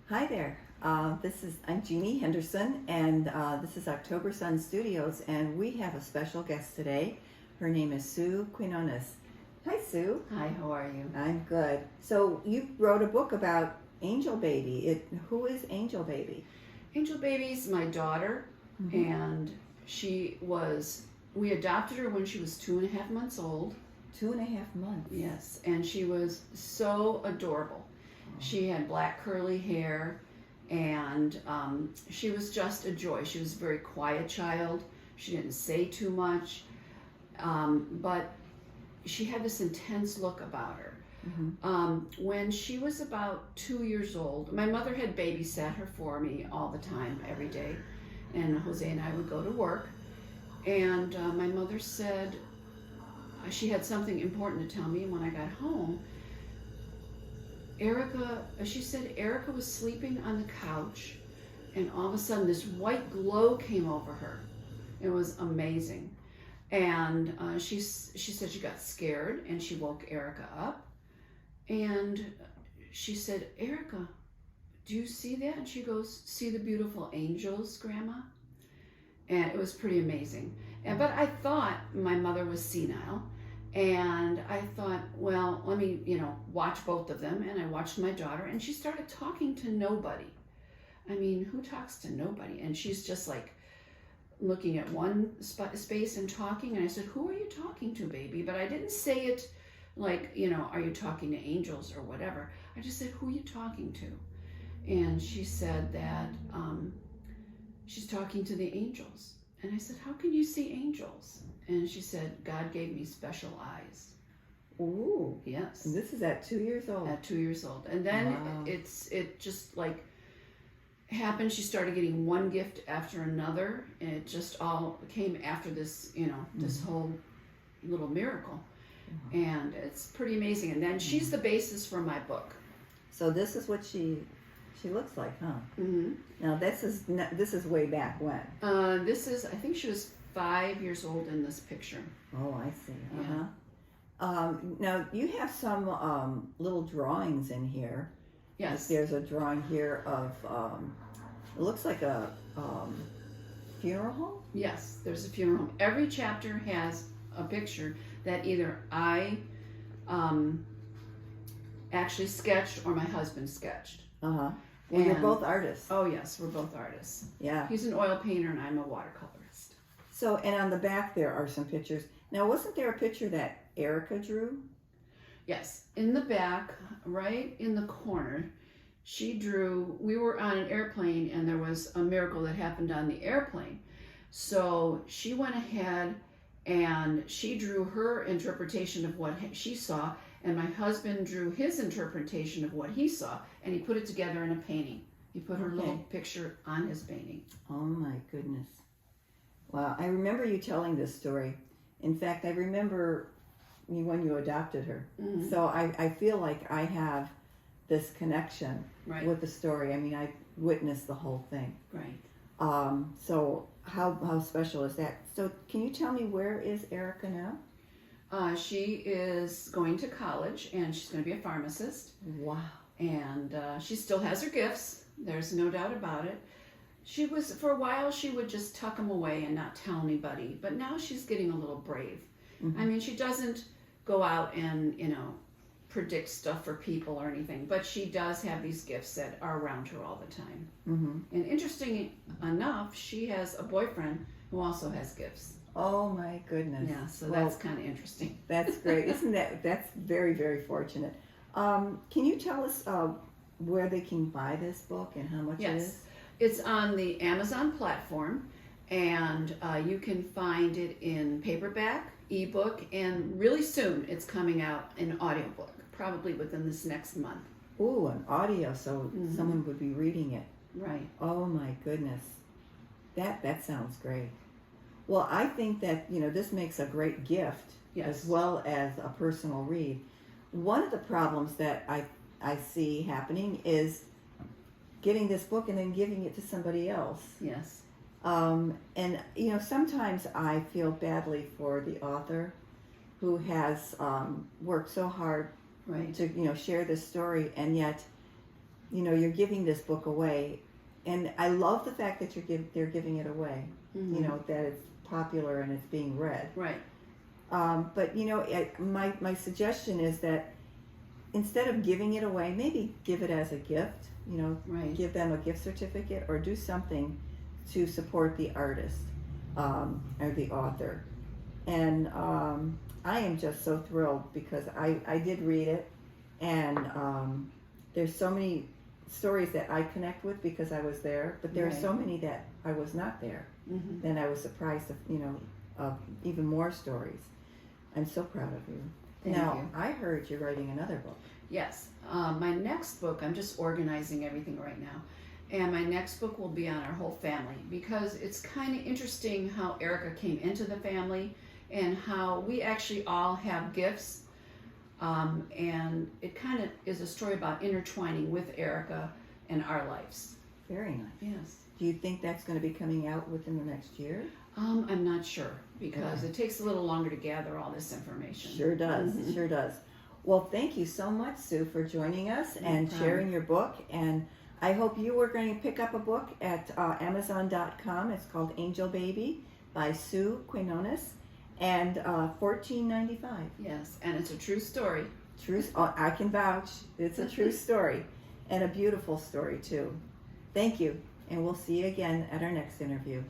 Hi there. I'm Jeannie Henderson, and this is October Sun Studios, and we have a special guest today. Her name is Sue Quinonnes. Hi, Sue. Hi, how are you? I'm good. So you wrote a book about Angel Baby. Who is Angel Baby? Angel Baby's my daughter, and we adopted her when she was 2.5 months old. 2.5 months. Yes, and she was so adorable. She had black curly hair, and she was just a joy. She was a very quiet child. She didn't say too much, but she had this intense look about her. When she was about 2 years old, my mother had babysat her for me all the time, every day, and Jose and I would go to work, and my mother said she had something important to tell me, and when I got home, she said Erica was sleeping on the couch, and all of a sudden this white glow came over her. It was amazing. And she said she got scared, and she woke Erica up. And she said, Erica, do you see that? And she goes, see the beautiful angels, Grandma? And it was pretty amazing. But I thought my mother was senile. And I thought, well, let me, watch both of them. And I watched my daughter, and she started talking to nobody. I mean, who talks to nobody? And she's just like looking at one space and talking. And I said, who are you talking to, baby? But I didn't say it like, are you talking to angels or whatever? I just said, who are you talking to? And she said that she's talking to the angels. And I said, how can you see angels? And she said, God gave me special eyes. Ooh. Yes. And this is at 2 years old. At 2 years old. And then it just like happened. She started getting one gift after another. And it just all came after this, this whole little miracle. And it's pretty amazing. And then she's the basis for my book. So this is what she looks like, huh? Now this is way back when. I think she was 5 years old in this picture. Oh, I see. Now you have some little drawings in here. Yes. There's a drawing here of it looks like a funeral home. Yes, there's a funeral home. Every chapter has a picture that either I actually sketched or my husband sketched. Well, you're both artists. Oh yes, we're both artists. Yeah. He's an oil painter and I'm a watercolorist. So, and on the back there are some pictures. Now, wasn't there a picture that Erica drew? Yes, in the back, right in the corner, she drew. We were on an airplane and there was a miracle that happened on the airplane. So she went ahead and she drew her interpretation of what she saw, and my husband drew his interpretation of what he saw, and he put it together in a painting. He put her little picture on his painting. Oh my goodness. Wow, I remember you telling this story. In fact, I remember when you adopted her. So I feel like I have this connection with the story. I mean, I witnessed the whole thing. Right. So how special is that? So can you tell me, where is Erica now? She is going to college, and she's going to be a pharmacist. Wow. And she still has her gifts. There's no doubt about it. For a while, she would just tuck them away and not tell anybody. But now she's getting a little brave. I mean, she doesn't go out and, predict stuff for people or anything. But she does have these gifts that are around her all the time. And interesting enough, she has a boyfriend who also has gifts. Oh my goodness. Yeah, so that's kind of interesting. That's great. That's very, very fortunate. Can you tell us where they can buy this book and how much it is? It's on the Amazon platform, and you can find it in paperback, ebook, and really soon it's coming out in audiobook, probably within this next month. Ooh, an audio, so someone would be reading it. Right. Oh my goodness. That sounds great. Well, I think that, this makes a great gift as well as a personal read. One of the problems that I see happening is getting this book and then giving it to somebody else. Yes. And, sometimes I feel badly for the author who has worked so hard to, share this story, and yet you're giving this book away, and I love the fact that they're giving it away. Mm-hmm. That it's popular and it's being read. Right. But my suggestion is that instead of giving it away, maybe give it as a gift. Right. Give them a gift certificate or do something to support the artist or the author. And I am just so thrilled because I did read it, and there's so many stories that I connect with because I was there, but there are so many that I was not there. Mm-hmm. Then I was surprised of even more stories. I'm so proud of you. Thank Now, you. I heard you're writing another book. Yes. My next book, I'm just organizing everything right now. And my next book will be on our whole family, because it's kind of interesting how Erica came into the family and how we actually all have gifts. And it kind of is a story about intertwining with Erica and our lives. Very nice. Yes. Do you think that's going to be coming out within the next year? I'm not sure, because it takes a little longer to gather all this information. Sure does. Mhm. Sure does. Well, thank you so much, Sue, for joining us and problem. sharing your book. And I hope you are going to pick up a book at Amazon.com. It's called Angel Baby by Sue Quinonnes, and $14.95. Yes, and it's a true story. I can vouch. It's a true story, and a beautiful story too. Thank you, and we'll see you again at our next interview.